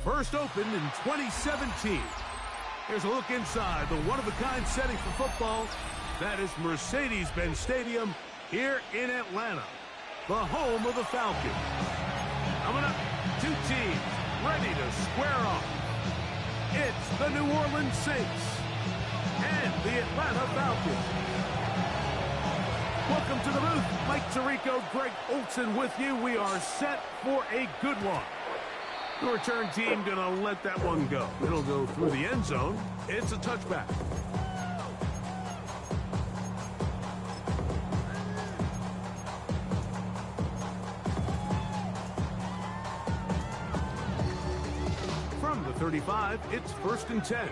First opened in 2017. Here's a look inside the one-of-a-kind setting for football. That is Mercedes-Benz Stadium here in Atlanta, the home of the Falcons. Coming up, two teams ready to square off. It's the New Orleans Saints and the Atlanta Falcons. Welcome to the booth. Mike Tirico, Greg Olson with you. We are set for a good one. The return team going to let that one go. It'll go through the end zone. It's a touchback. From the 35, it's 1st and 10.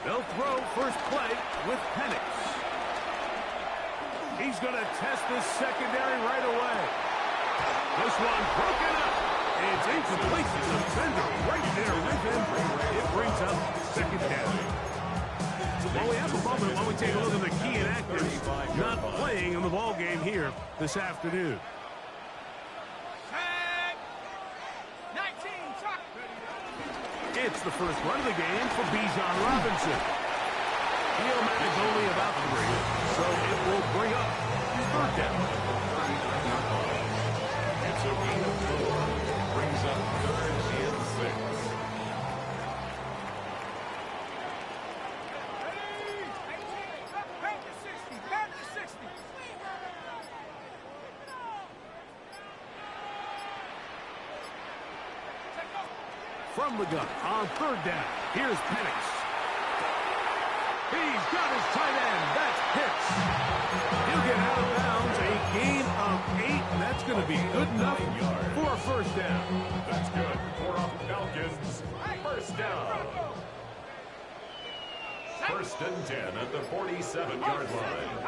They'll throw first play with Penix. He's going to test this secondary right away. This one broken up. It's incomplete. The defender right there with him. It brings up 2nd down. Well, we have a moment while we take a look at the key inactives not playing in the ball game here this afternoon. It's the first run of the game for Bijan Robinson. He'll manage only about 3, so it will bring up 3rd down. It's a gain of 4. Brings up 3rd and 6. Back to 60. Back to 60. From the gun on 3rd down, here's Penix. He's got his tight end. That's Pitts. He'll get out of bounds. A gain of 8, and that's going to be good enough for a 1st down. That's good for our Falcons. 1st down. 1st and 10 at the 47-yard line.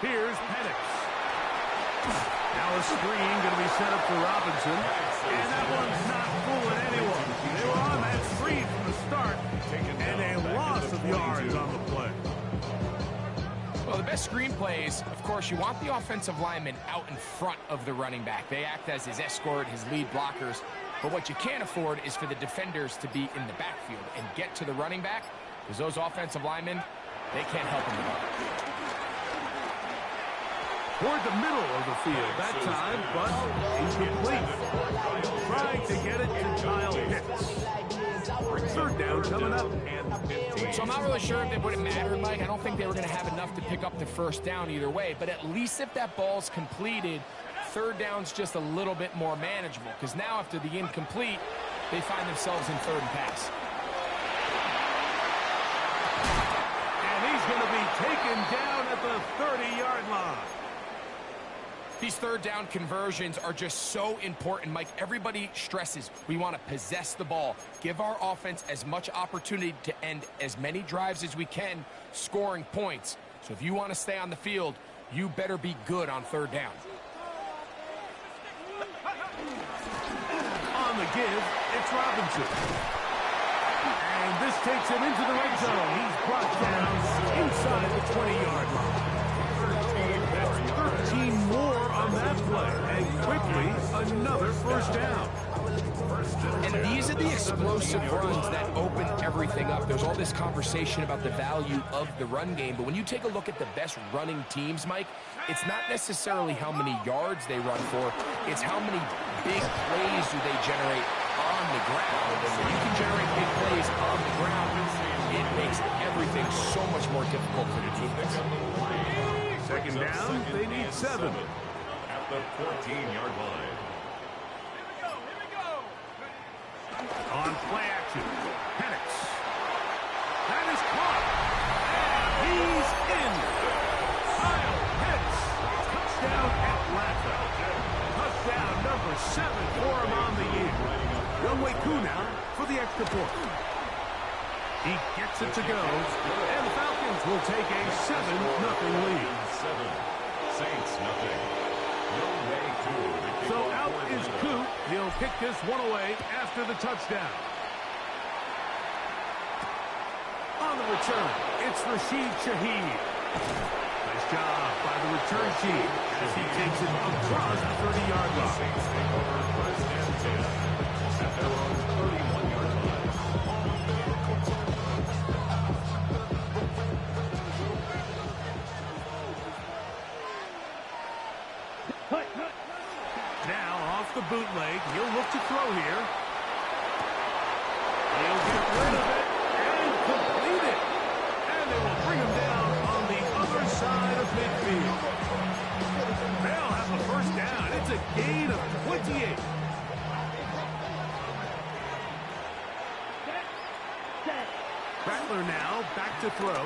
Here's Penix. Now a screen going to be set up for Robinson. And that one's not fooling anyone. They were on that screen from the start. And a loss of yards on the play. Well, the best screen plays, of course, you want the offensive lineman out in front of the running back. They act as his escort, his lead blockers. But what you can't afford is for the defenders to be in the backfield and get to the running back, because those offensive linemen, they can't help him at all. Toward the middle of the field that time, but incomplete. Trying to get it to Kyle Pitts. 3rd down coming up. So I'm not really sure if it would have mattered, Mike. I don't think they were going to have enough to pick up the 1st down either way. But at least if that ball's completed, 3rd down's just a little bit more manageable. Because now after the incomplete, they find themselves in 3rd and pass. And he's going to be taken down at the 30-yard line. These 3rd down conversions are just so important, Mike. Everybody stresses we want to possess the ball, give our offense as much opportunity to end as many drives as we can, scoring points. So if you want to stay on the field, you better be good on 3rd down. On the give, it's Robinson. And this takes him into the red zone. He's brought down inside the 20-yard line. 13 more on that play, and quickly another 1st down. And these are the explosive runs that open everything up. There's all this conversation about the value of the run game, but when you take a look at the best running teams, Mike, it's not necessarily how many yards they run for, it's how many big plays do they generate on the ground. And when you can generate big plays on the ground, it makes everything so much more difficult for the defense. 2nd down, they need 7. At the 14-yard line. Here we go. On play action, Penix. That is caught. And he's in. Kyle Pitts. Touchdown Atlanta. Touchdown number 7 for him on the year. Younghoe Koo now for the extra point. He gets it to go, and the Falcons will take a 7-0 lead. 7. Saints nothing. So out is Koo. He'll kick this one away after the touchdown. the return. It's Rashid Shaheed. Nice job by the return team as he takes it across the 30-yard line. Saints take over first and 10 at their own 31-yard line. Now off the bootleg, he'll look to throw here. He'll get rid of it and complete it. And they will bring him down on the other side of midfield. They'll have the first down. It's a gain of 28. Rattler now back to throw.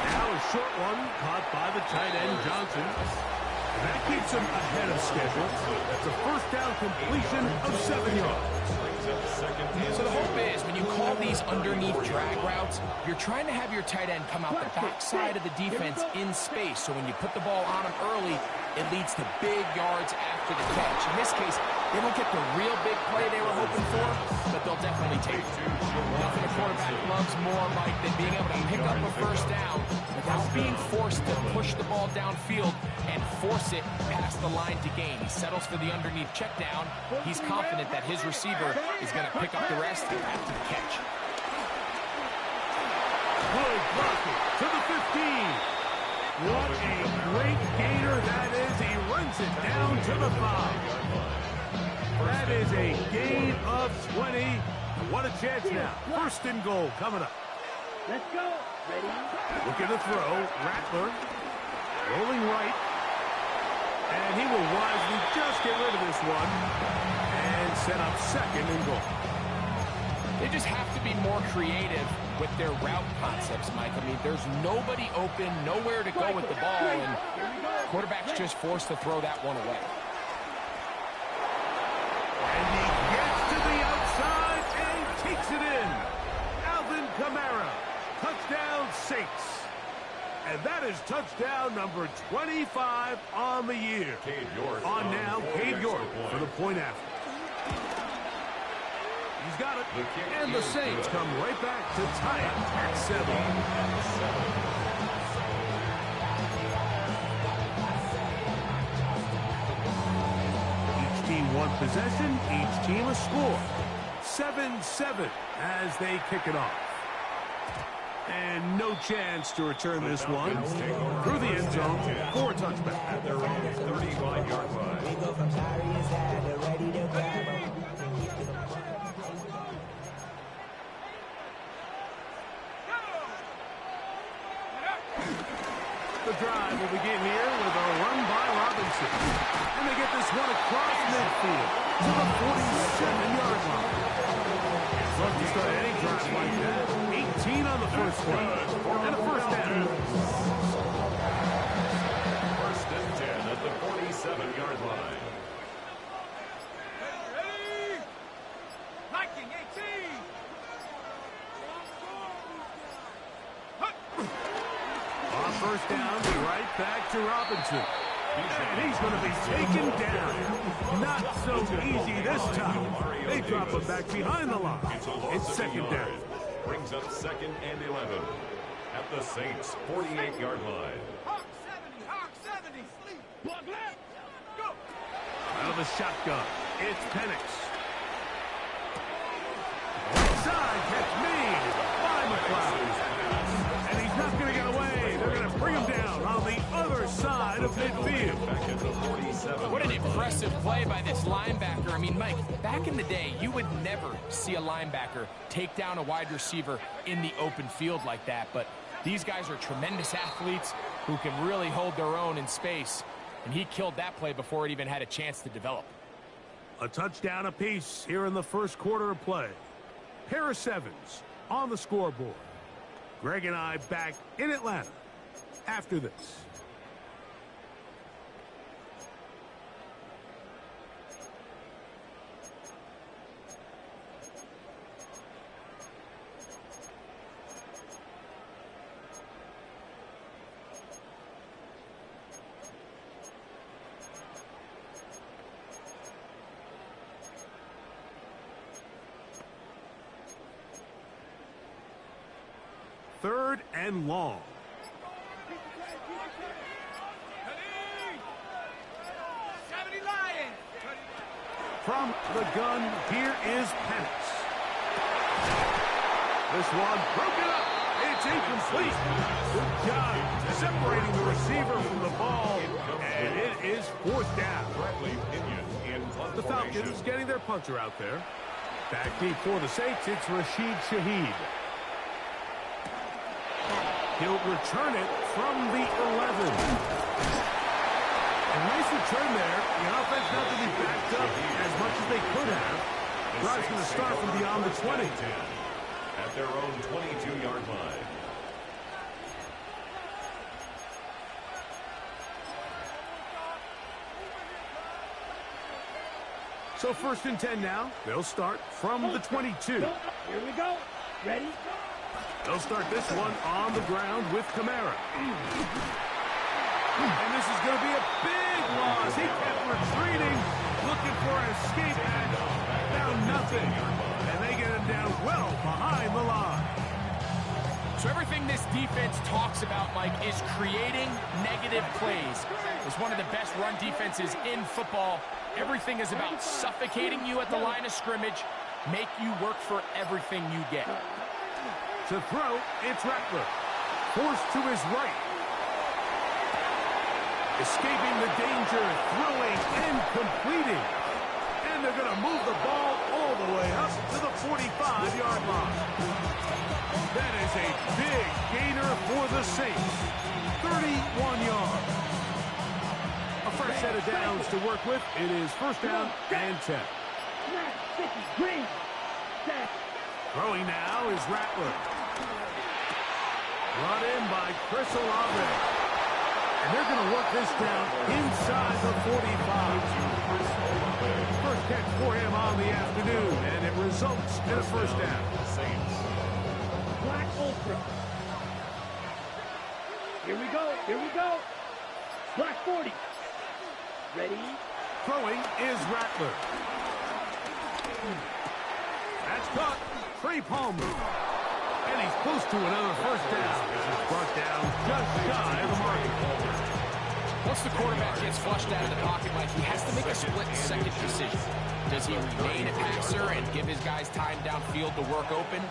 Now a short one caught by the tight end Johnson. That keeps him ahead of schedule. That's a first down completion of 7 yards. So the hope is when you call these underneath drag routes, you're trying to have your tight end come out the backside of the defense in space. So when you put the ball on him early, it leads to big yards after the catch. In this case, they don't get the real big play they were hoping for, but they'll definitely take it. Nothing a quarterback loves more, Mike, than being able to pick up a first down without being forced to push the ball downfield and force it past the line to gain. He settles for the underneath check down. He's confident that his receiver is going to pick up the rest after the catch. Good blocking to the 15. What a great gainer that is. He runs it down to the 5. That is a gain of 20. What a chance now. First and goal coming up. Let's go. Ready? Looking to throw. Rattler rolling right. And he will wisely just get rid of this one and set up second and goal. They just have to be more creative with their route concepts, Mike. I mean, there's nobody open, nowhere to go with the ball, and quarterback's just forced to throw that one away. And he gets to the outside and takes it in. Alvin Kamara, touchdown Saints. And that is touchdown number 25 on the year. On now, Cade York for the point after. He's got it. And the Saints come right back to tie it at 7. Each team one possession, each team a score. 7-7 as they kick it off. And no chance to return this one through the end zone for a touchback. At their own 35-yard line. We go from Darius had to ready to grab him. The drive will begin here with a run by Robinson. And they get this one across midfield to the 47-yard line. It's love to start any drive like that. 18 on the first play. And a first down. First and 10 at the 47-yard line. Ready? Liking 18. On first down, right back to Robinson. And he's going to be taken down. Not so easy this time. They drop him back behind the line. It's second down. Brings up second and 11 at the Saints' 48-yard line. Hawk 70. Hawk 70. Sleep. Block left. Go. Out of the shotgun, it's Penix. Inside, catch made by McLeod. And he's not going to get away. They're going to bring him down on the other side of midfield. Back at the 47. What an impressive play by this linebacker. I mean, Mike, back in the day, you would never see a linebacker take down a wide receiver in the open field like that. But these guys are tremendous athletes who can really hold their own in space. And he killed that play before it even had a chance to develop. A touchdown apiece here in the first quarter of play. Pair of sevens on the scoreboard. Greg and I back in Atlanta after this. 3rd and long. From the gun, here is Penix. This one broken up. It's incomplete. Good job separating the receiver from the ball, and it is 4th down. The Falcons getting their punter out there. Back deep for the Saints, it's Rashid Shaheed. He'll return it from the 11. A nice return there. The offense not to be backed up as much as they could have. Drive's going to start from beyond the 20. At their own 22-yard line. So 1st and 10 now. They'll start from the 22. Here we go. Ready? They'll start this one on the ground with Kamara. And this is going to be a big loss. He kept retreating, looking for an escape, and found nothing. And they get him down well behind the line. So everything this defense talks about, Mike, is creating negative plays. It's one of the best run defenses in football. Everything is about suffocating you at the line of scrimmage, make you work for everything you get. To throw, it's Rattler. Forced to his right. Escaping the danger, throwing and completing. And they're going to move the ball all the way up to the 45-yard line. That is a big gainer for the Saints. 31 yards. A fresh set of downs to work with. It is 1st down and 10. Throwing now is Rattler. Brought in by Chris Olave. And they're going to work this down inside the 45. First catch for him on the afternoon, and it results in a 1st down. Black Ultra. Here we go. Here we go. Black 40. Ready? Throwing is Rattler. That's caught. Trey Palmer. And he's close to another 1st down. He's brought down just shy of the mark. Once the quarterback gets flushed out of the pocket, Mike, he has to make a split-second decision. Does he remain a passer and give his guys time downfield to work open?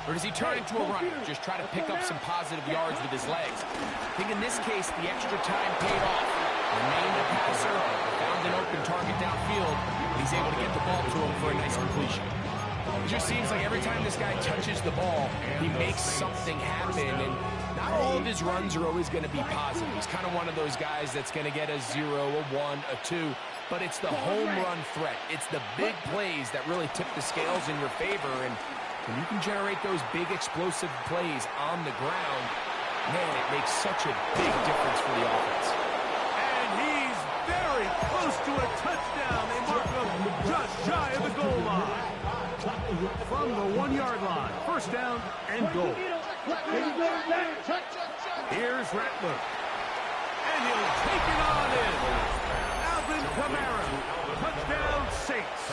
Or does he turn into a runner, just try to pick up some positive yards with his legs? I think in this case, the extra time paid off. Remained a passer, found an open target downfield, and he's able to get the ball to him for a nice completion. It just seems like every time this guy touches the ball, he makes something happen, and not all of his runs are always going to be positive. He's kind of one of those guys that's going to get a 0, a 1, a 2, but it's the home run threat. It's the big plays that really tip the scales in your favor, and when you can generate those big explosive plays on the ground, man, it makes such a big difference for the offense. And he's very close to a touchdown. They mark him just shy of the goal line. From the 1-yard line, 1st down and goal. Here's Rattler. And he'll take it on in. Alvin Kamara. Touchdown Saints.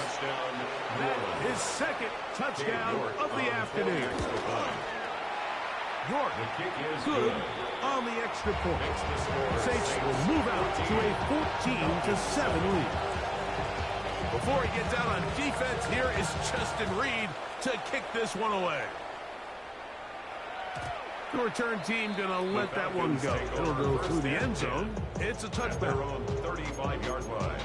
That is his 2nd touchdown of the afternoon. York good on the extra point. Saints will move out to a 14-7 lead. Before he gets out on defense, here is Justin Reed to kick this one away. The return team going to let that one go. It'll go through the end zone. It's a touchback. Their own 35-yard line.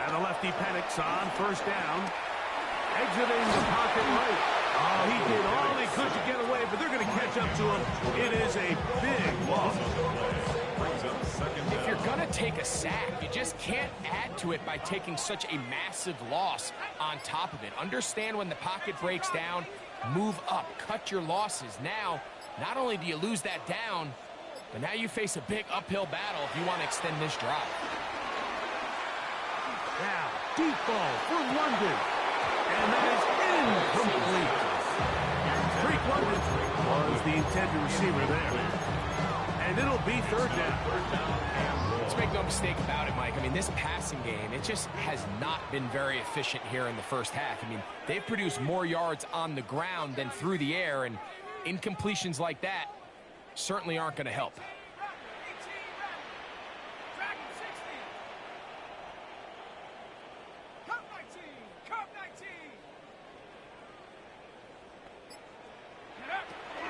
And the lefty Penix on 1st down. Exiting the pocket right. Oh, he did all he could to get away, but they're going to catch up to him. It is a big loss. If you're going to take a sack, you just can't add to it by taking such a massive loss on top of it. Understand when the pocket breaks down, move up, cut your losses. Now, not only do you lose that down, but now you face a big uphill battle if you want to extend this drive. Now, deep ball for London. And that is incomplete. Drake London was the intended receiver there. And it'll be third down. Let's make no mistake about it, Mike. I mean, this passing game, it just has not been very efficient here in the first half. I mean, they've produced more yards on the ground than through the air, and incompletions like that certainly aren't going to help.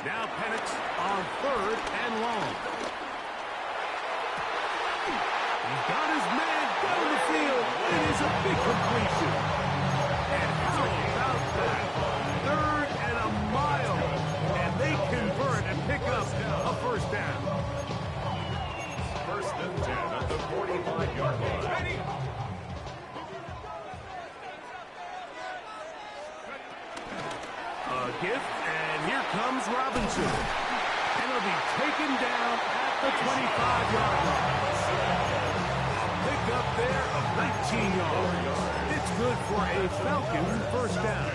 Now Penix on third and long. He's got his man down the field. It is a big completion. And how about that? Third and a mile. And they convert and pick up a first down. First and 10 at the 45-yard line. Ready? A gift, and here comes Robinson. And he'll be taken down at the 25-yard line. Pick up there of 19 yards. It's good for a Falcon first down.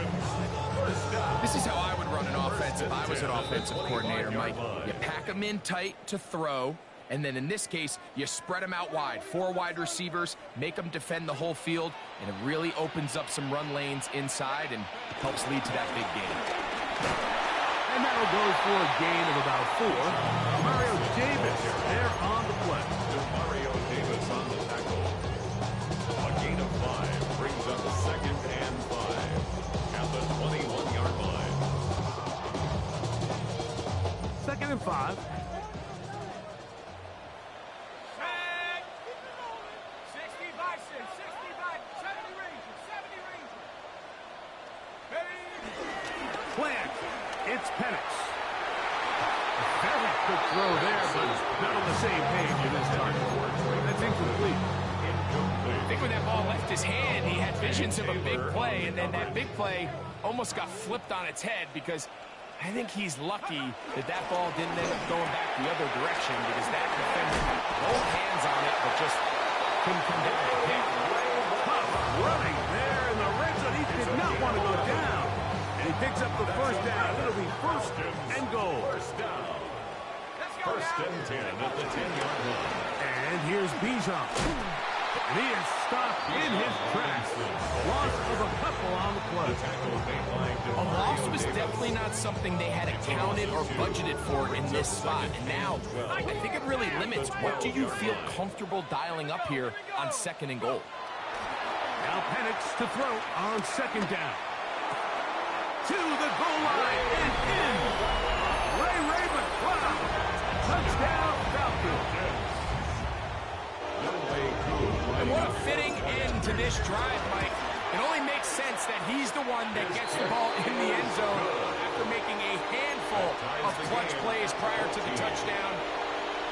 This is how I would run an offense if I was an offensive coordinator, Mike. You pack them in tight to throw, and then in this case, you spread them out wide. 4 wide receivers, make them defend the whole field, and it really opens up some run lanes inside and helps lead to that big game. And that'll go for a gain of about 4. Mario Davis there on the play. Mario Davis on the tackle. A gain of 5 brings up second and 5 at the 21-yard line. Second and 5. Plant. It's Penix. A very quick throw there, but not on the same page in his target. That's incomplete. I think when that ball left his hand, he had visions of a big play, and then that big play almost got flipped on its head because I think he's lucky that that ball didn't end up going back the other direction because that defender had both hands on it but just couldn't come down to pick. Tough running there in the red zone. He did not want to go down. And he picks up the first down. It'll be first and goal. First down. First and 10 at the 10-yard line. And here's Bijan. And he is stopped in his tracks. Loss of a couple on the play. A loss was definitely not something they had accounted or budgeted for in this spot. And now, I think it really limits what do you feel comfortable dialing up here on second and goal. Now Penix to throw on second down. To the goal line and in. Ray McCloud. Touchdown Falcons. And what a fitting end to this drive, Mike. It only makes sense that he's the one that gets the ball in the end zone after making a handful of clutch plays prior to the touchdown.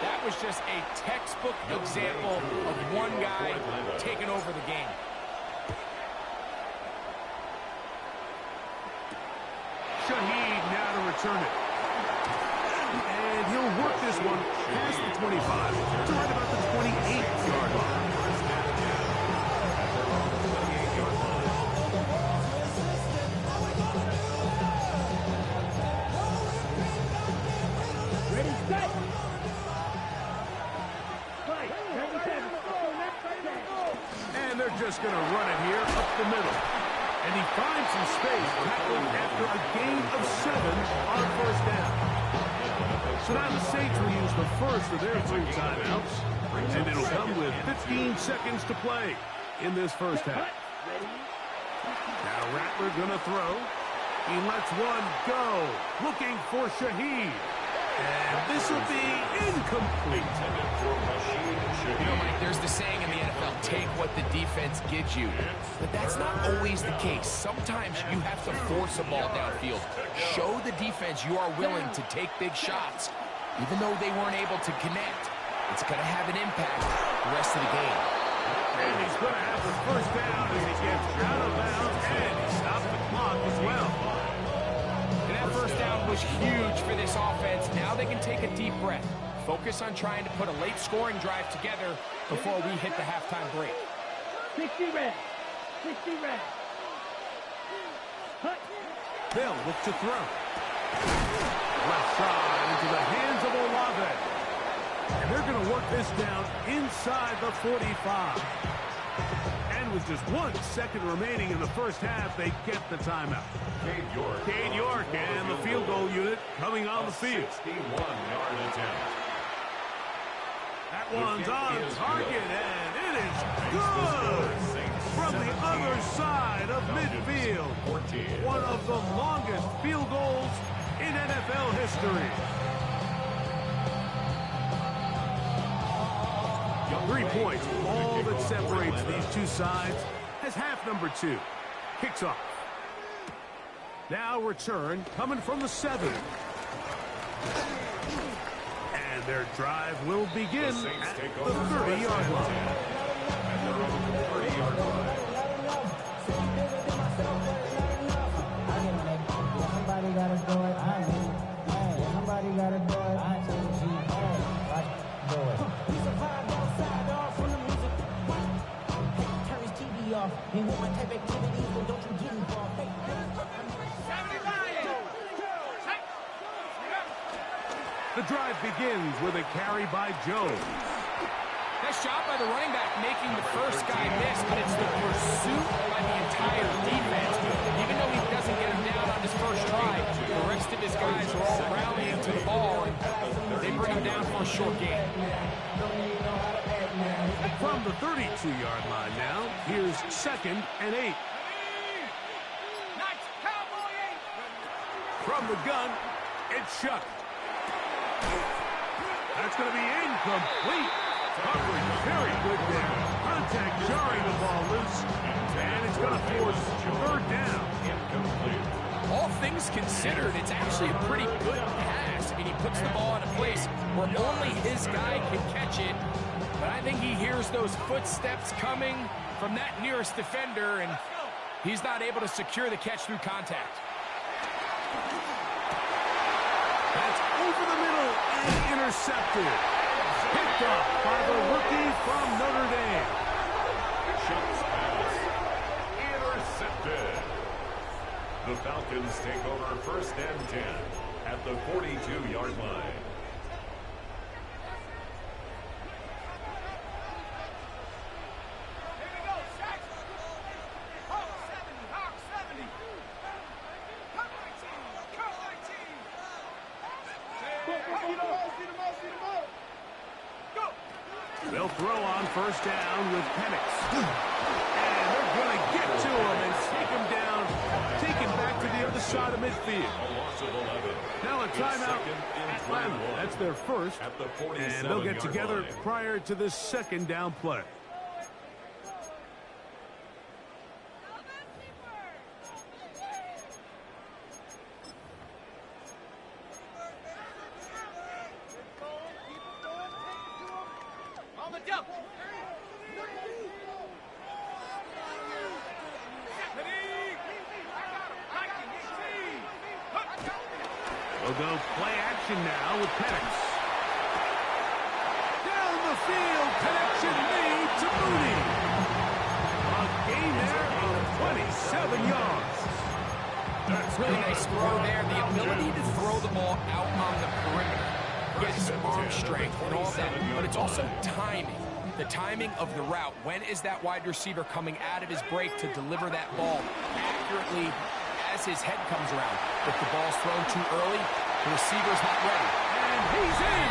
That was just a textbook example of one guy taking over the game. Shaheed now to return it. And he'll work this one past the 25 to right about the 28-yard line. Ready, set. And they're just going to run it here up the middle. And he finds some space tackling after a gain of 7 on first down. So now the Saints will use the first of their 3 timeouts. And it'll come with 15 seconds to play in this first half. Now Rattler going to throw. He lets one go. Looking for Shaheed. And this will be incomplete. You know, Mike, there's the saying in the NFL, take what the defense gives you. But that's not always the case. Sometimes you have to force a ball downfield. Show the defense you are willing to take big shots, even though they weren't able to connect. It's going to have an impact the rest of the game. And he's going to have the first down as he gets out of bounds, and he stops the clock as well. And that first down was huge for this offense. Now they can take a deep breath. Focus on trying to put a late scoring drive together before we hit the halftime break. 60 red. 60 red. Cut. They'll look to throw. Left side into the hands of Olave. And they're going to work this down inside the 45. And with just 1 second remaining in the first half, they get the timeout. Cade York and the field goal unit coming on the field. 61-yard attempt. That one's on target, and it is good from the other side of midfield. One of the longest field goals in NFL history. 3 points, all that separates these two sides as half number 2 kicks off. Now return coming from the 7. And their drive will begin at the 30-yard line. At their own 30-yard line. Somebody gotta do it. Somebody gotta do it. Do it. He's a vibe outside, off from the music. Turn his TV off. Ain't with my type of activities, but don't you get involved. The drive begins with a carry by Jones. Nice job by the running back making the first guy miss, but it's the pursuit by the entire defense. Even though he doesn't get him down on his first try, the rest of his guys are all rallying to the ball, and they bring him down for a short gain. From the 32-yard line now, here's 2nd and 8. From the gun, it's Shuck. That's going to be incomplete. Coverage very good there. Contact jarring the ball loose. And it's going to force 3rd down. Incomplete. All things considered, it's actually a pretty good pass. I mean, he puts the ball in a place where only his guy can catch it. But I think he hears those footsteps coming from that nearest defender, and he's not able to secure the catch through contact. That's over the middle and intercepted. Picked up by the rookie from Notre Dame. Shuck's pass. Intercepted. The Falcons take over 1st and 10 at the 42-yard line. They'll throw on 1st down with Penix. And they're going to get to him and take him down, take him back to the other side of midfield. A loss of 11. Now a timeout. Atlanta. That's their first. At the And they'll get 47-yard together line. prior to this 2nd down play. We'll go play action now with Penix. Down the field, connection made to Mooney. A gain there of 27 yards. That's really nice throw there. The ability to throw the ball out on the perimeter. Yes, arm strength and all that, but it's also timing. The timing of the route. When is that wide receiver coming out of his break to deliver that ball accurately as his head comes around? If the ball's thrown too early, the receiver's not ready. And he's in.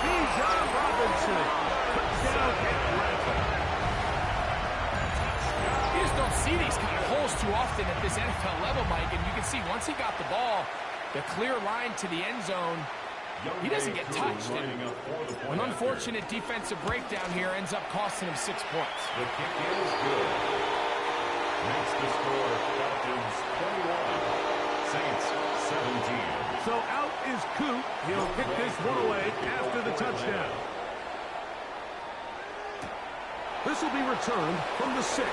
Bijan Robinson. Touchdown Atlanta. You just don't see these kind of holes too often at this NFL level, Mike, and you can see once he got the ball, the clear line to the end zone, he doesn't get touched. And an unfortunate defensive breakdown here ends up costing him 6 points. The kick is good. Makes the score Falcons 21, Saints 17. So out is Coop. He'll kick this one away after the touchdown. This will be returned from the 6.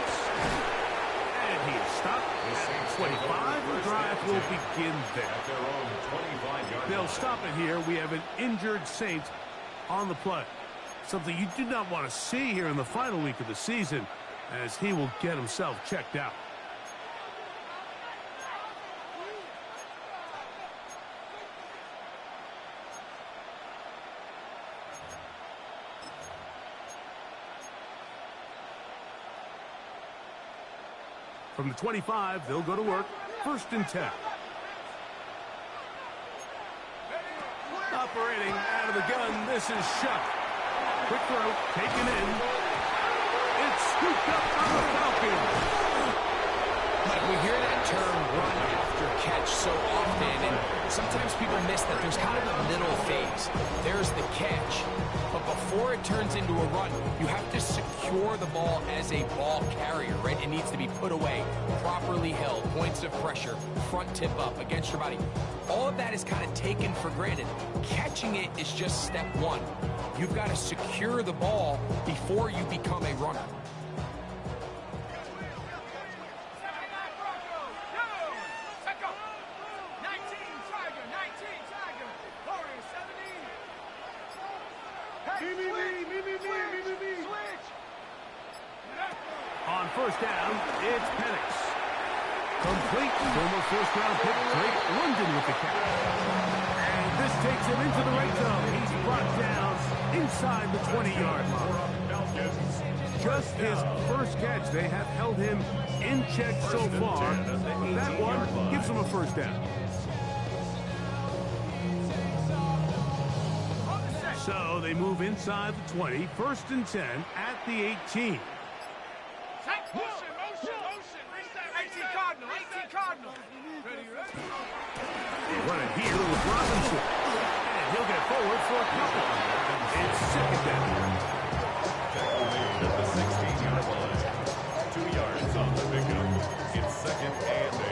And he's stopped at 25. The drive will begin there. At their own 25-yard They'll line. stop it here. We have an injured Saint on the play. Something you do not want to see here in the final week of the season, as he will get himself checked out. From the 25, they'll go to work. 1st and 10. Operating out of the gun, this is Shuck. Quick throw, taken in. It's scooped up by the Falcons. Mike, we hear that term run after catch so often, and sometimes people miss that there's kind of a middle phase. There's the catch, but before it turns into a run, you have to secure the ball as a ball carrier, right? It needs to be put away, properly held, points of pressure, front tip up against your body. All of that is kind of taken for granted. Catching it is just step one. You've got to secure the ball before you become a runner. On 1st down, it's Penix. Complete. Former 1st-round pick Drake London with the catch. And this takes him into the red zone. He's brought down inside the 20-yard line. Just his 1st catch. They have held him in check so far. That one gives him a 1st down. So they move inside the 20. 1st and 10 at the 18. Run it here with Robinson. And he'll get forward for a couple. It's 2nd down. Tackle made at the 16-yard line. 2 yards on the pickup. It's 2nd and 8.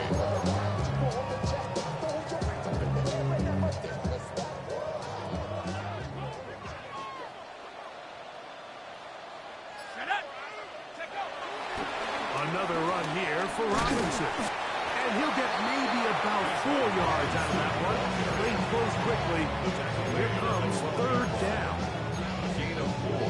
Another run here for Robinson. And he'll get maybe about 4 yards out of that one. They close quickly. Here comes 3rd down.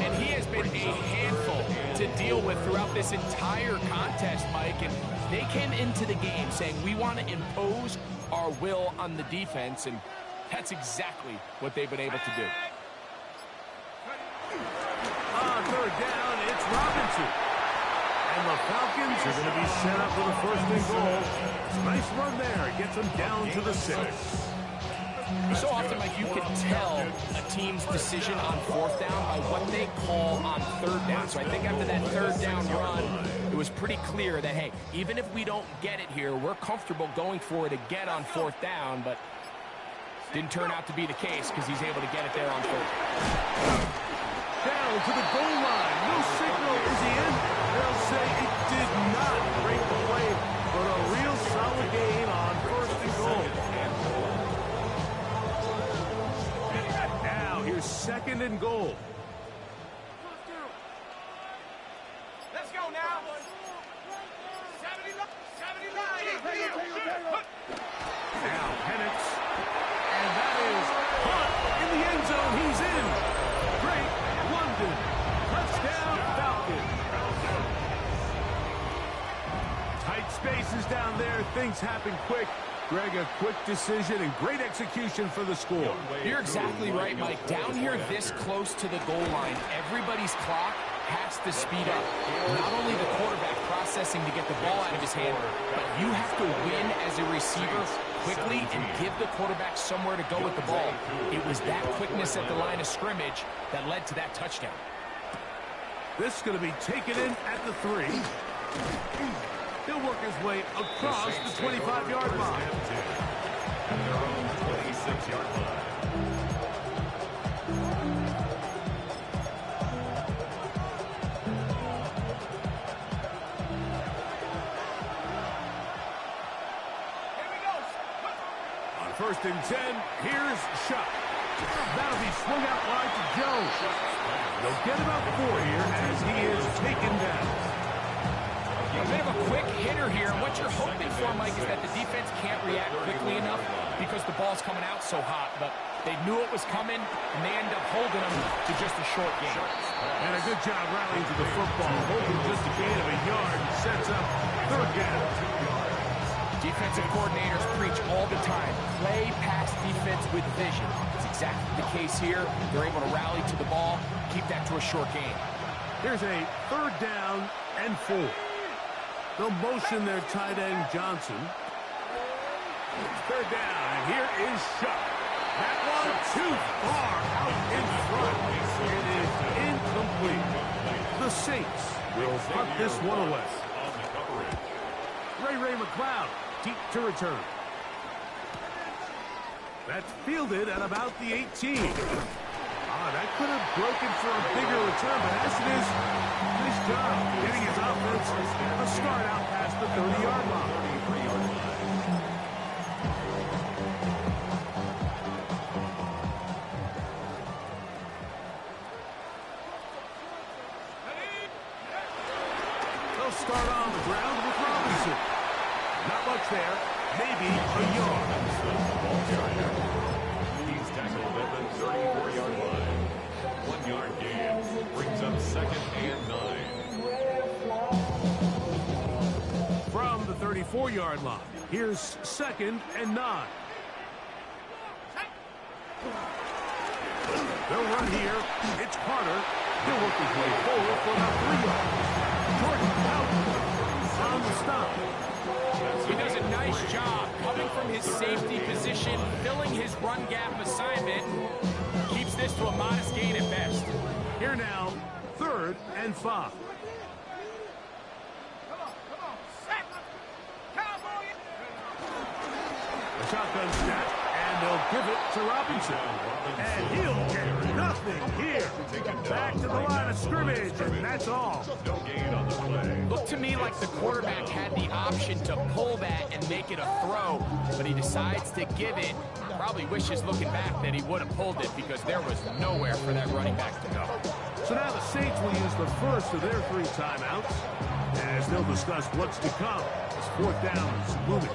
And he has been a handful to deal with throughout this entire contest, Mike. And they came into the game saying, we want to impose our will on the defense. And that's exactly what they've been able to do. On 3rd down, it's Robinson. And the Falcons are going to be set up with a 1st and goal. Nice run there. Gets them down to the 6. So often, Mike, you can tell a team's decision on 4th down by what they call on 3rd down. So I think after that 3rd down run, it was pretty clear that, hey, even if we don't get it here, we're comfortable going for it again on 4th down, but didn't turn out to be the case because he's able to get it there on 3rd. Down to the goal line. No signal. Is he in? They'll say it did not break the play, but a real solid gain on 1st and goal. Now here's 2nd and goal. Let's go now. 79. Now Penix. And that is caught in the end zone. He's in. Great London. Touchdown Falcons. Tight spaces down there. Things happen quick. Greg, a quick decision and great execution for the score. You're exactly right, Mike. Down here this close to the goal line, everybody's clock has to speed up. Not only the quarterback processing to get the ball out of his hand, but you have to win as a receiver quickly and give the quarterback somewhere to go with the ball. It was that quickness at the line of scrimmage that led to that touchdown. This is going to be taken in at the 3. He'll work his way across the 25-yard line. At their own 26-yard line. On 1st and 10, here's Shuck. That'll be swung out wide to Jones. They'll get about 4 here as he is taken down. A bit of a quick hitter here, and what you're hoping for, Mike, is that the defense can't react quickly enough because the ball's coming out so hot, but they knew it was coming, and they end up holding them to just a short gain. And a good job rallying to the football, holding just a gain of a yard and sets up 3rd down. Defensive coordinators preach all the time, play pass defense with vision. It's exactly the case here. They're able to rally to the ball, keep that to a short gain. Here's a 3rd down and 4. They'll motion their tight end, Johnson. Third down, and here is Shuck. That one too far out in front. It is incomplete. The Saints will punt this one away. Ray McLeod, deep to return. That's fielded at about the 18. That could have broken for a bigger return, but as it is, nice job getting his offense a start out past the 30-yard line. They'll start on the ground with Robinson. Not much there, maybe a yard. He's tackled at the 34-yard line. 1 yard gain brings up 2nd and 9. From the 34-yard line, here's 2nd and 9. They'll run here. It's Carter. He'll work his way forward for about 3 yards. Jordan out on the stop. He does a nice job coming from his safety position, filling his run gap assignment. Keeps this to a modest gain at best. Here now, 3rd and 5. The shotgun snap, and they'll give it to Robinson. And he'll get nothing here. Back to the line of scrimmage, and that's all. No gain on the play. Looked to me like the quarterback had the option to pull that and make it a throw, but he decides to give it. Probably wishes looking back that he would have pulled it because there was nowhere for that running back to go. So now the Saints will use the first of their 3 timeouts as they'll discuss what's to come as 4th down is moving.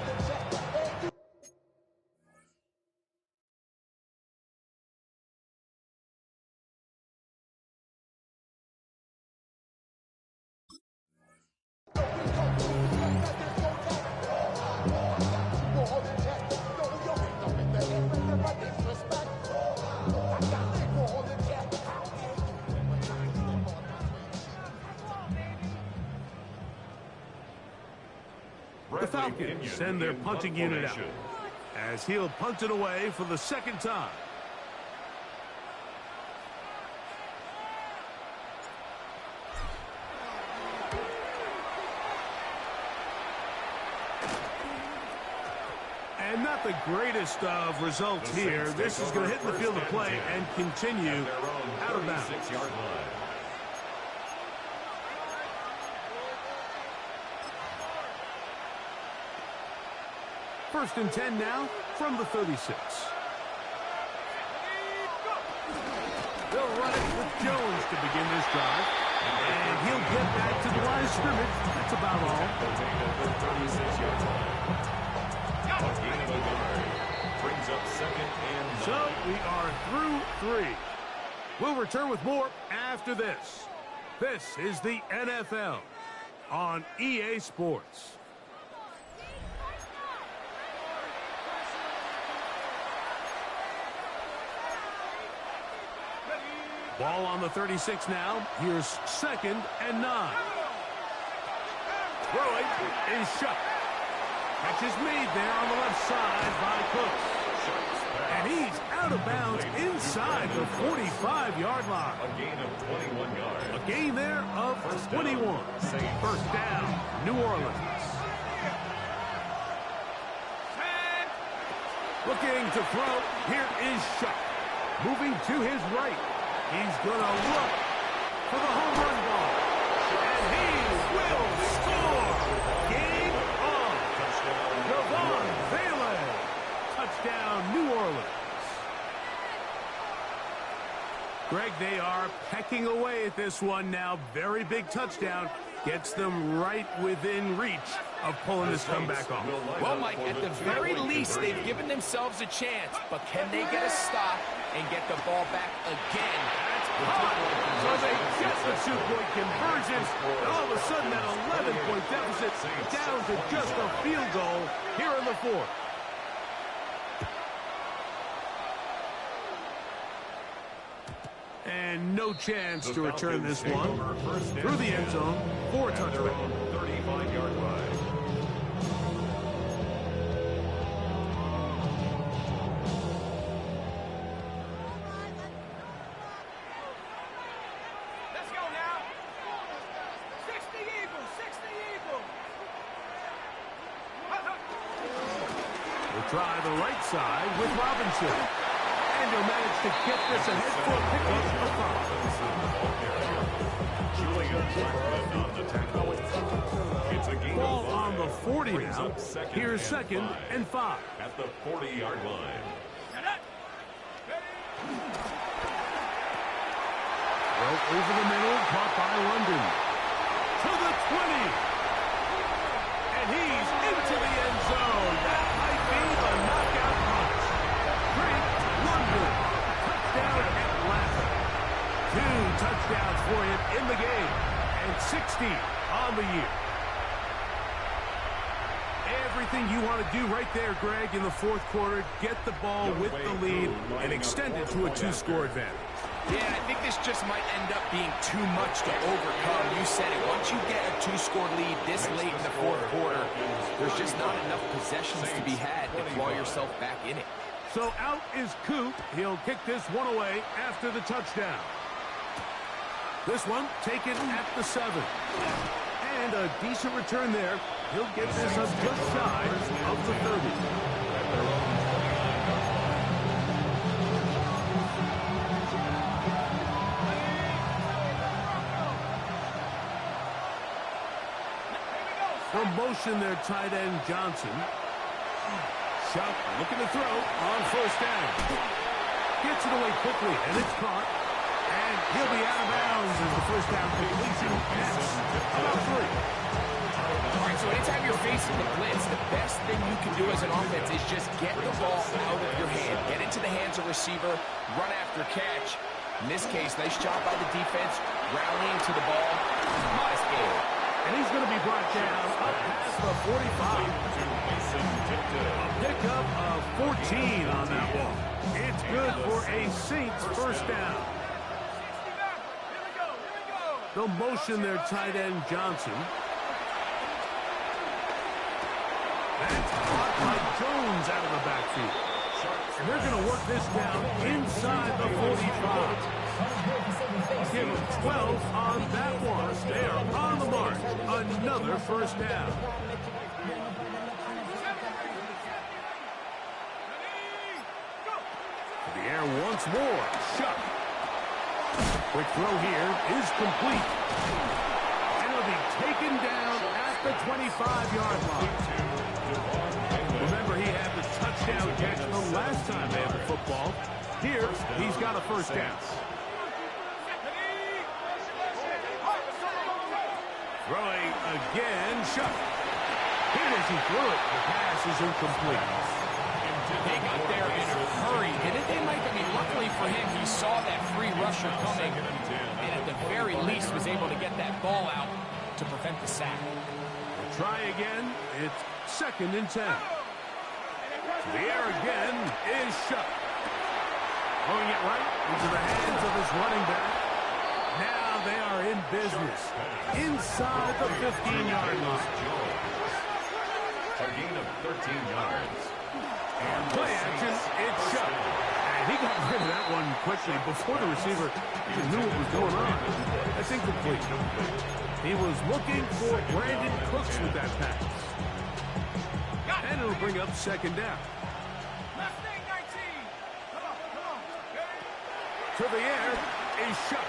The Falcons send their punting unit out as he'll punt it away for the 2nd time. And not the greatest of results here. This is going to hit the field of play and continue out of bounds. 36-yard line. First and 10 now from the 36. They'll run it with Jones to begin this drive. And he'll get back to the line of scrimmage. That's about all. Brings up 2nd and 9. So we are through 3. We'll return with more after this. This is the NFL on EA Sports. Ball on the 36 now. Here's 2nd and 9. Throwing is Shuck. Catch is made there on the left side by Cooks. And he's out of bounds inside the 45-yard line. A gain of 21 yards. A gain there of 21. First down, New Orleans. Looking to throw. Here is Shuck. Moving to his right. He's going to look for the home run ball. And he will score. Game on. Devon Bailey. Touchdown, New Orleans. Greg, they are pecking away at this one now. Very big touchdown. Gets them right within reach of pulling this comeback off. Well, Mike, at the very least, they've given themselves a chance, but can they get a stop and get the ball back again? So they get the 2-point conversion, and all of a sudden that 11-point deficit down to just a field goal here in the 4th. And no chance to return this one through the end zone for a touchdown. 35-yard line. Try the right side with Robinson. And he'll manage to get this ahead for a pickup of 5. Julian Blackman on the tackle. It's a gain Ball of 5. on the 40 Brings now. up second Here's and second 5. and 5. At the 40-yard line. Well, over the middle, caught by London. To the 20. And he's into the end zone. That might be the knockout punch. Great London. Touchdown Atlanta. 2 touchdowns for him in the game. And 60 on the year. Everything you want to do right there, Greg, in the fourth quarter. Get the ball with the lead and extend it to a 2-score advantage. Yeah, I think this just might end up being too much to overcome. You said it. Once you get a 2-score lead this late in the fourth quarter, there's just not enough possessions to be had to claw yourself back in it. So out is Coop. He'll kick this one away after the touchdown. This one taken at the 7. And a decent return there. He'll get this up just shy of the 30. The motion there, tight end Johnson. Shuck looking to throw on first down. Gets it away quickly, and it's caught. And he'll be out of bounds as the first down completion. That's about 3. All right, so anytime you're facing the blitz, the best thing you can do as an offense is just get the ball out of your hand. Get into the hands of receiver, run after catch. In this case, nice job by the defense, rallying to the ball. Modest gain. And he's going to be brought down up past the 45. A pickup of 14 on that one. It's good for a Saints first down. The motion there, tight end Johnson. That's caught by Jones out of the backfield. And they're going to work this down inside the 45. Give them 12 on that one. They are on the mark. Another first down. To the air once more. Shuck. Quick throw here is complete. And it'll be taken down at the 25-yard line. Remember, he had the touchdown catch the last time they had the football. Here, he's got a first down. Throwing again, Shuck. Here it is, he threw it. The pass is incomplete. They got there in a hurry, didn't they, Mike? I mean, luckily for him, he saw that free rusher coming, and at the very least was able to get that ball out to prevent the sack. We'll try again. It's second and 10. To the air again is Shuck. Throwing it right into the hands of his running back. Now they are in business inside the 15-yard line. A gain of 13 yards. And play action, it's Shuck. And he got rid of that one quickly before the receiver even knew what was going on. That's incomplete. He was looking for Brandon Cooks with that pass. And it'll bring up second down. To the air is Shuck.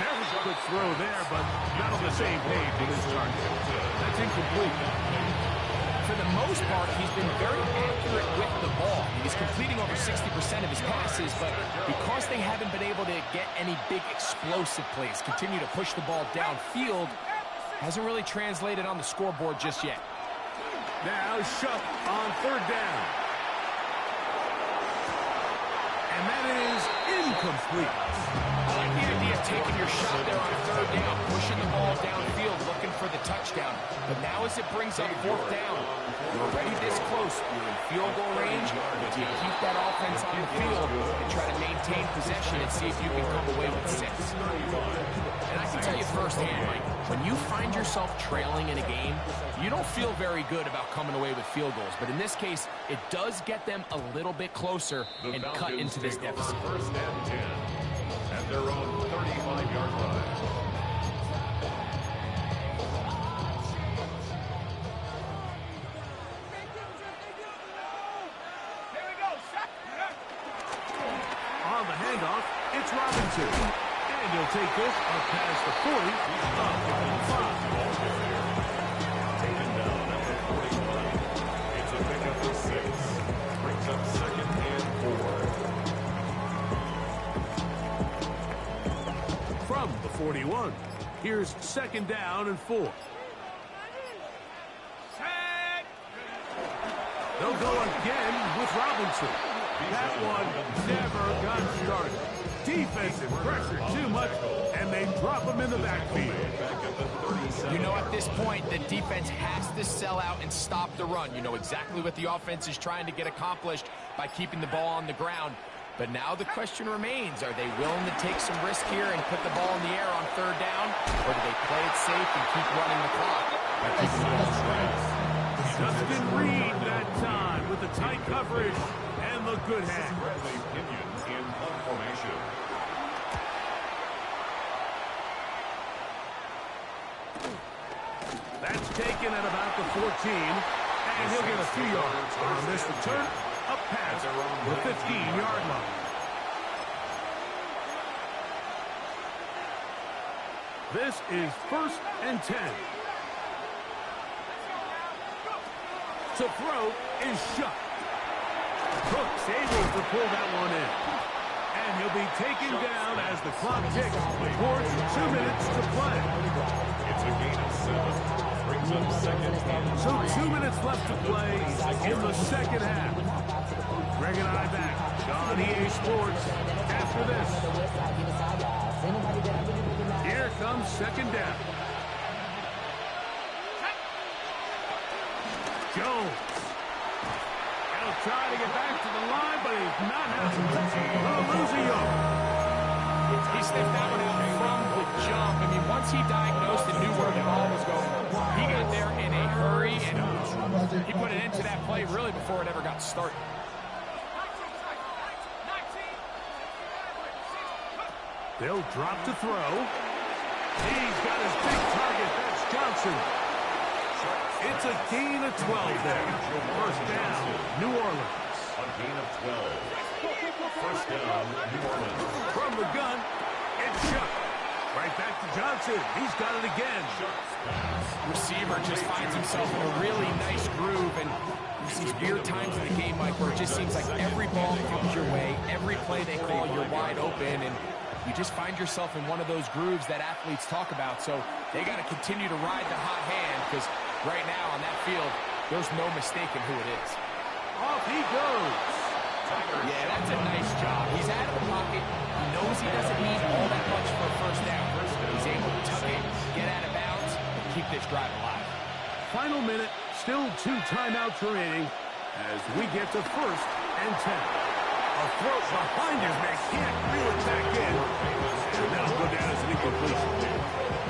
Very good throw there, but not on the same page with his target. That's incomplete. For the most part, he's been very accurate with the ball. He's completing over 60% of his passes, but because they haven't been able to get any big explosive plays, continue to push the ball downfield, hasn't really translated on the scoreboard just yet. Now Shuck on third down. And that is incomplete. I like the idea of taking your shot there on third down, pushing the ball downfield, looking for the touchdown. But now as it brings up fourth down, you're already this close. You're in field goal range. Do you keep that offense on the field and try to maintain possession and see if you can come away with 6? And I can tell you firsthand, Mike, when you find yourself trailing in a game, you don't feel very good about coming away with field goals. But in this case, it does get them a little bit closer and cut into this deficit. First and 10 at their own 35-yard line. It's Robinson. And he'll take this up past the 40, up to the 5. Taken down at the 41. It's a pickup for 6. Brings up second and 4. From the 41, here's second down and 4. They'll go again with Robinson. That one never got started. Defensive pressure too much, and they drop him in the backfield. You know, at this point, the defense has to sell out and stop the run. You know exactly what the offense is trying to get accomplished by keeping the ball on the ground. But now the question remains, are they willing to take some risk here and put the ball in the air on third down? Or do they play it safe and keep running the clock by keeping the ball straight? Justin Reed that time with the tight coverage and the good hand. Bradley Pinion in punt formation. That's taken at about the 14, and he'll get a few yards on this return, up past the 15-yard line. This is 1st and 10. To throw is shut. Cook's able to pull that one in. And he'll be taken down as the clock ticks towards 2 minutes to play. It's a gain of 7. Brings up second and So 2 minutes left to play in the second half. Greg and I back on EA Sports after this. Here comes second down. Jones. He'll try to get back to the line, but he's not having it. He'll lose a yard. He sniffed that one out from the jump. I mean, once he diagnosed and knew where the ball was going, he got there in a hurry, and he put an end to that play really before it ever got started. They'll drop to throw. He's got his big target. That's Johnson. It's a gain of 12 there. First down, New Orleans. a gain of 12. First down, New Orleans. From the gun, it's shut. Right back to Johnson. He's got it again. Receiver just finds himself in a really nice groove, and there's these weird times in the game, Mike, where it just seems like every ball comes your way, every play they call, you're wide open, and you just find yourself in one of those grooves that athletes talk about. So they got to continue to ride the hot hand, because right now on that field, there's no mistaking who it is. Off he goes. Yeah, that's a nice job. He's out of the pocket. He knows he doesn't need all that much for a first down. He's able to tuck it, get out of bounds, and keep this drive alive. Final minute, still 2 timeouts remaining as we get to 1st and 10. A throw behind his man, can't reel it back in. And that'll go down as an incompletion.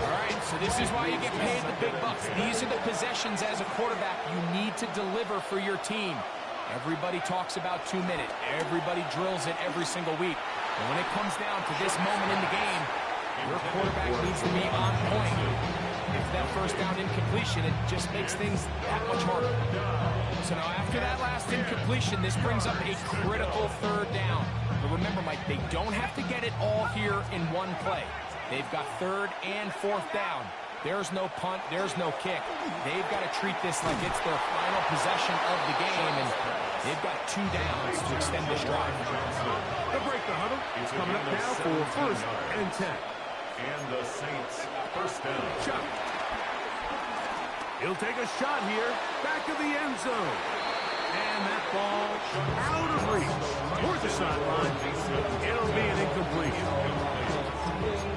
All right, so this is why you get paid the big bucks. These are the possessions as a quarterback you need to deliver for your team. Everybody talks about 2 minutes. Everybody drills it every single week. And when it comes down to this moment in the game, your quarterback needs to be on point. If that first down incompletion, it just makes things that much harder. So now after that last incompletion, this brings up a critical 3rd down. But remember, Mike, they don't have to get it all here in one play. They've got 3rd and 4th down. There's no punt, there's no kick. They've got to treat this like it's their final possession of the game, and they've got 2 downs to extend this drive. The break the huddle. It's coming up now for 1st and 10. And the Saints, first down. Shot. He'll take a shot here, back of the end zone. And that ball out of reach toward the sideline. It'll be an incompletion.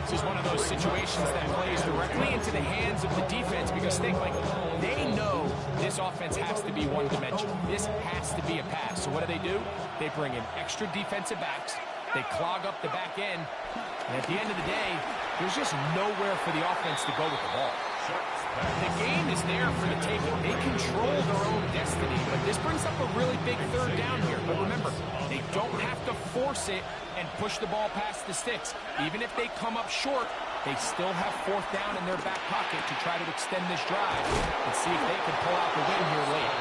This is one of those situations that plays directly into the hands of the defense, because think, like, they know this offense has to be one-dimensional. This has to be a pass. So what do? They bring in extra defensive backs. They clog up the back end. And at the end of the day, there's just nowhere for the offense to go with the ball. The game is there for the taking. They control their own destiny, but this brings up a really big 3rd down here. But remember, they don't have to force it and push the ball past the sticks. Even if they come up short, they still have 4th down in their back pocket to try to extend this drive and see if they can pull out the win here late.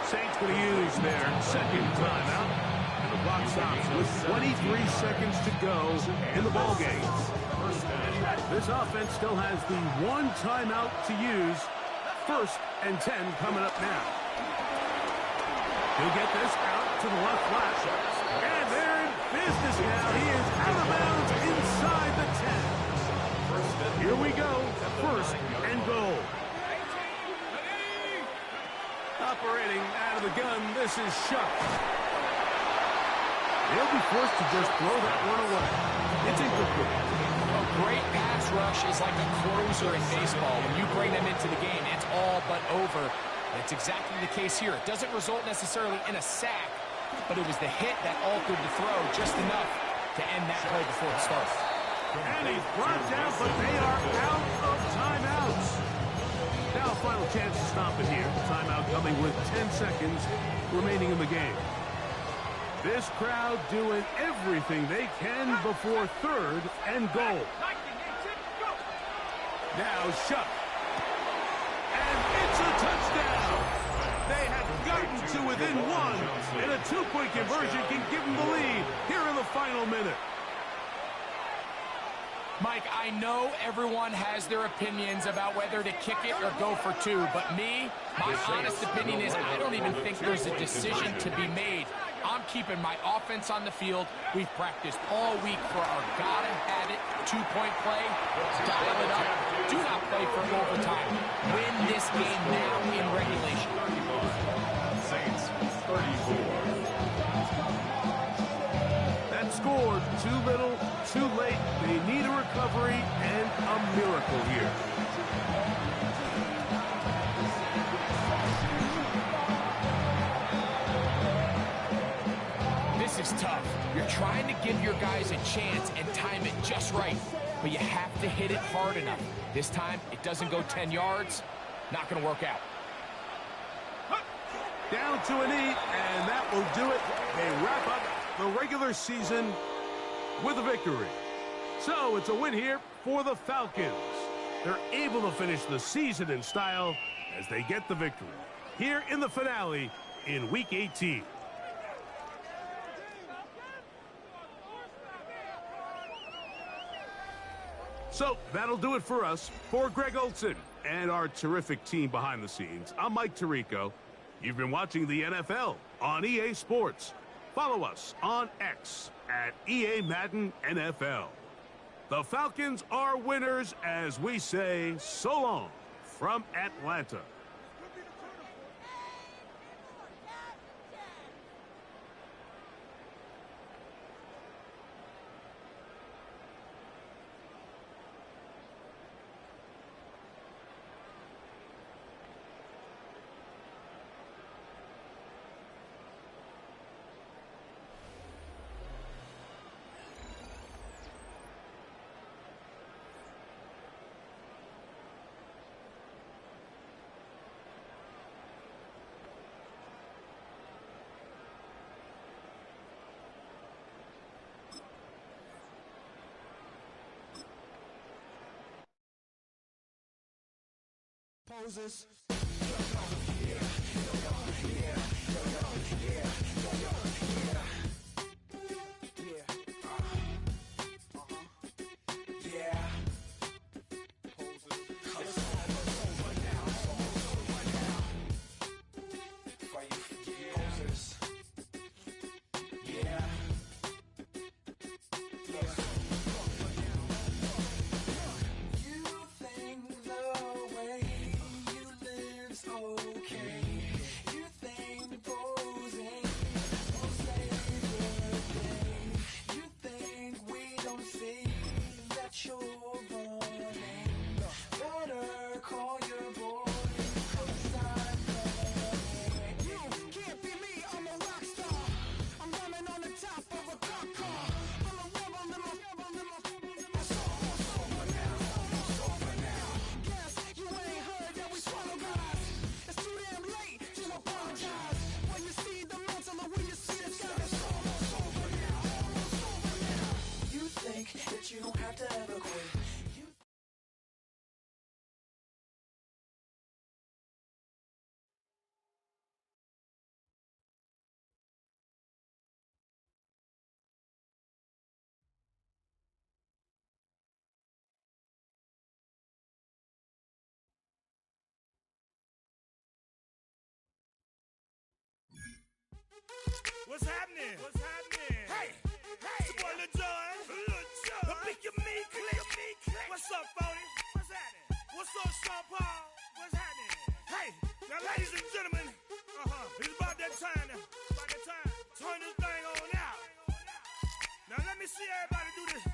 Saints going to use their 2nd timeout. And the clock stops with 23 seconds to go in the ballgame. This offense still has the one timeout to use. 1st and 10 coming up now. He'll get this out to the left flash. And they're in business now. He is out of bounds inside the 10. Here we go. 1st and goal. Operating out of the gun, this is Shuck. They'll be forced to just throw that one away. It's incomplete. A great pass rush is like a closer in baseball. When you bring them into the game, it's all but over. That's exactly the case here. It doesn't result necessarily in a sack, but it was the hit that altered the throw just enough to end that play before it starts. And he's brought down, but they are out of timeouts. Now, final chance to stop it here. Timeout coming with 10 seconds remaining in the game. This crowd doing everything they can before 3rd and goal. Now, Shuck. And it's a touchdown. They have gotten to within 1, and a 2-point conversion can give them the lead here in the final minute. Mike, I know everyone has their opinions about whether to kick it or go for 2, but my honest opinion is I don't even think there's a decision to be made. I'm keeping my offense on the field. We've practiced all week for our gotta-have-it 2-point play. Dial it up. Do not play for overtime. Win this game now in regulation. Saints 34. That score, too little, too late. They need a recovery and a miracle here. This is tough. You're trying to give your guys a chance and time it just right, but you have to hit it hard enough. This time, it doesn't go 10 yards. Not going to work out. Down to a knee, and that will do it. They wrap up the regular season with a victory. So it's a win here for the Falcons. They're able to finish the season in style as they get the victory here in the finale in Week 18. So that'll do it for us. For Greg Olson and our terrific team behind the scenes, I'm Mike Tirico. You've been watching the NFL on EA Sports. Follow us on X at EA Madden NFL. The Falcons are winners as we say so long from Atlanta. Poses. When you What's happening? What's happening? Hey, it's your boy Lil Jon. The Pick Your Me Click. What's up, 40? What's happening? What's up, Sean Paul? What's happening? Hey, now ladies and gentlemen, it's about that time now. About that time. Turn this thing on out. Now let me see everybody do this.